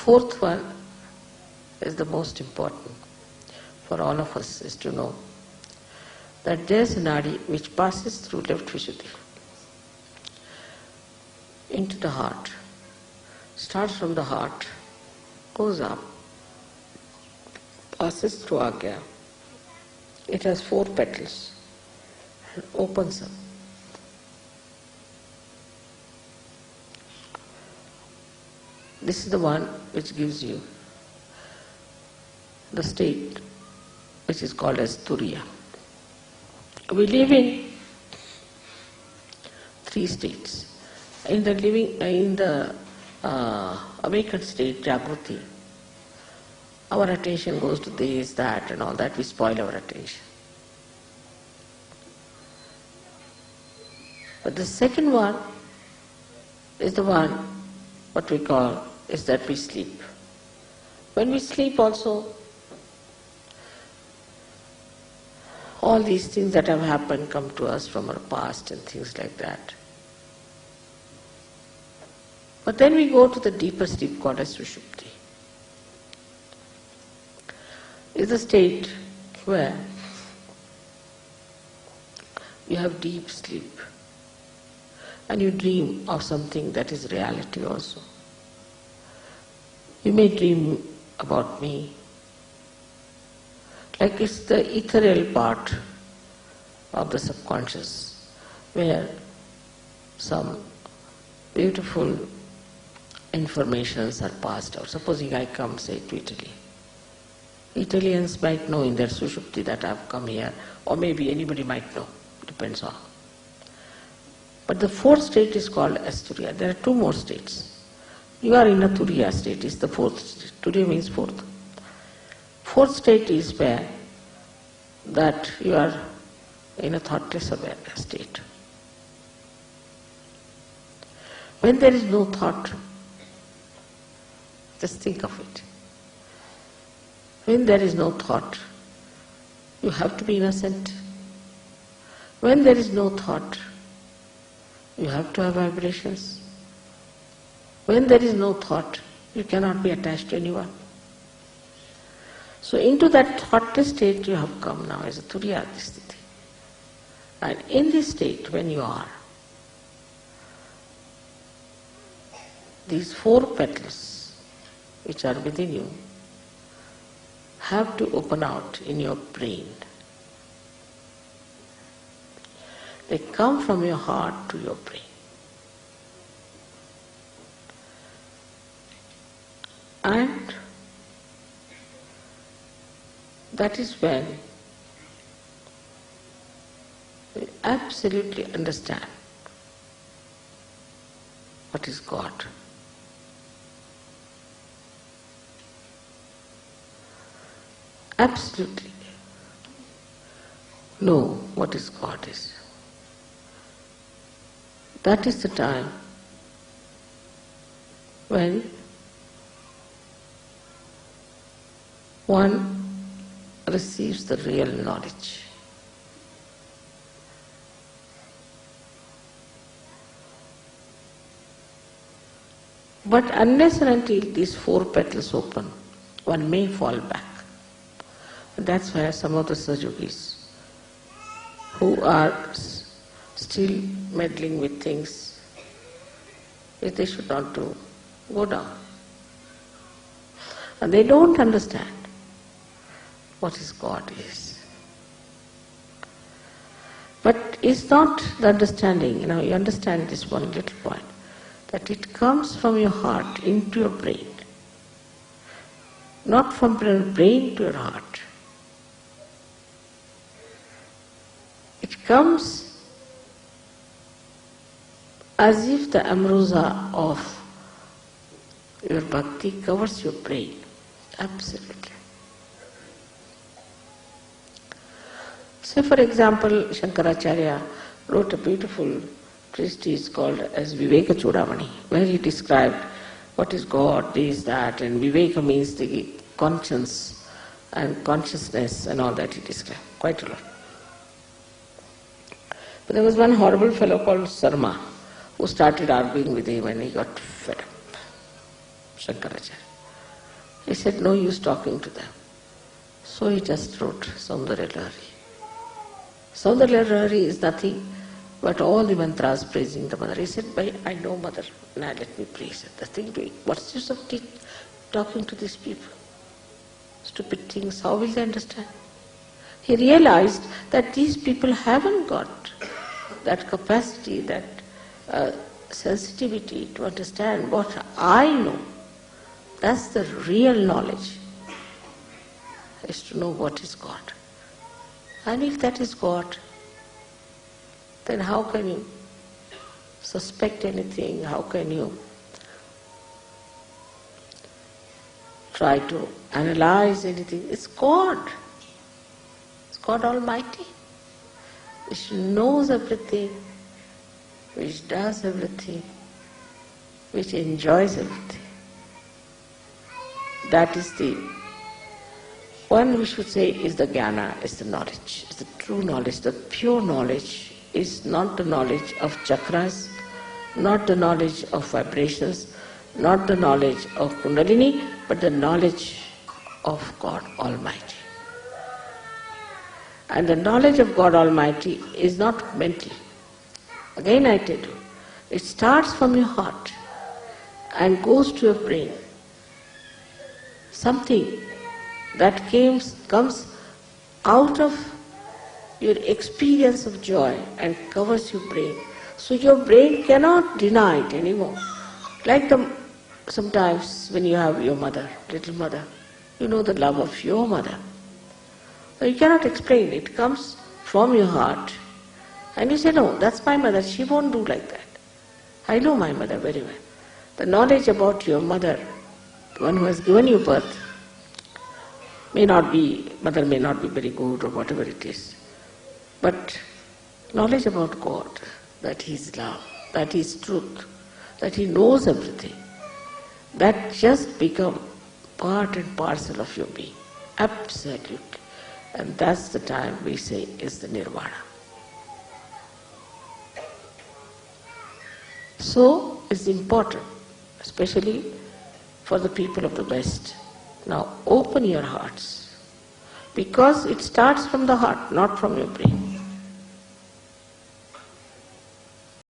fourth one is the most important for all of us, is to know that there is a nadi which passes through left Vishuddhi into the heart, starts from the heart, goes up, passes through Agya. It has 4 petals and opens up. This is the one which gives you the state which is called as Turiya. We live in 3 states. In the awakened state, Jagruti, our attention goes to this, that and all that, we spoil our attention. But the second one is the one, what we call, is that we sleep. When we sleep also, all these things that have happened come to us from our past and things like that. But then we go to the deeper sleep called as Sushupti. It's a state where you have deep sleep and you dream of something that is reality also. You may dream about me, like it's the ethereal part of the subconscious where some beautiful informations are passed out. Supposing I come, say, to Italy. Italians might know in their Sushupti that I have come here, or maybe anybody might know, depends on. But the 4th state is called as Turiya. There are 2 more states. You are in a Turiya state, is the 4th state. Turiya means 4th. 4th state is where that you are in a thoughtless awareness state. When there is no thought, just think of it. When there is no thought, you have to be innocent. When there is no thought, you have to have vibrations. When there is no thought, you cannot be attached to anyone. So into that thoughtless state you have come now as a Turiyadhisthiti. And in this state, when you are, these 4 petals which are within you have to open out in your brain. They come from your heart to your brain. And that is when we absolutely understand what is God. Absolutely know what is God is. That is the time when one receives the real knowledge. But unless and until these 4 petals open, one may fall back. And that's why some of the Sajogis who are still meddling with things, if they should not do, go down. And they don't understand what is God is. But it's not the understanding, you understand this one little point, that it comes from your heart into your brain, not from your brain to your heart. It comes as if the amrusa of your bhakti covers your brain, absolutely. So for example, Shankaracharya wrote a beautiful treatise called as Viveka Chudamani, where he described what is God, this, that, and Viveka means the conscience and consciousness and all that he described, quite a lot. But there was one horrible fellow called Sarma who started arguing with him and he got fed up, Shankaracharya. He said, no use talking to them. So he just wrote Saundarya Lahari. Saundarya Lahari is nothing but all the mantras praising the mother. He said, I know mother, now let me praise her. The thing doing, what's the use of talking to these people? Stupid things, how will they understand? He realized that these people haven't got that capacity, that sensitivity to understand what I know. That's the real knowledge, is to know what is God. And if that is God, then how can you suspect anything? How can you try to analyze anything? It's God. It's God Almighty, which knows everything, which does everything, which enjoys everything. That is the one we should say is the jnana, is the knowledge, is the true knowledge, the pure knowledge. Is not the knowledge of chakras, not the knowledge of vibrations, not the knowledge of Kundalini, but the knowledge of God Almighty. And the knowledge of God Almighty is not mental. Again I tell you, it starts from your heart and goes to your brain. Something that comes out of your experience of joy and covers your brain. So your brain cannot deny it anymore. Like sometimes when you have your mother, little mother, you know the love of your mother. So you cannot explain. It comes from your heart. And you say, no, that's my mother, she won't do like that. I know my mother very well. The knowledge about your mother, the one who has given you birth, mother may not be very good or whatever it is. But knowledge about God, that He is love, that He is truth, that He knows everything, that just become part and parcel of your being. Absolutely. And that's the time we say is the nirvana. So it's important, especially for the people of the West. Now open your hearts, because it starts from the heart, not from your brain.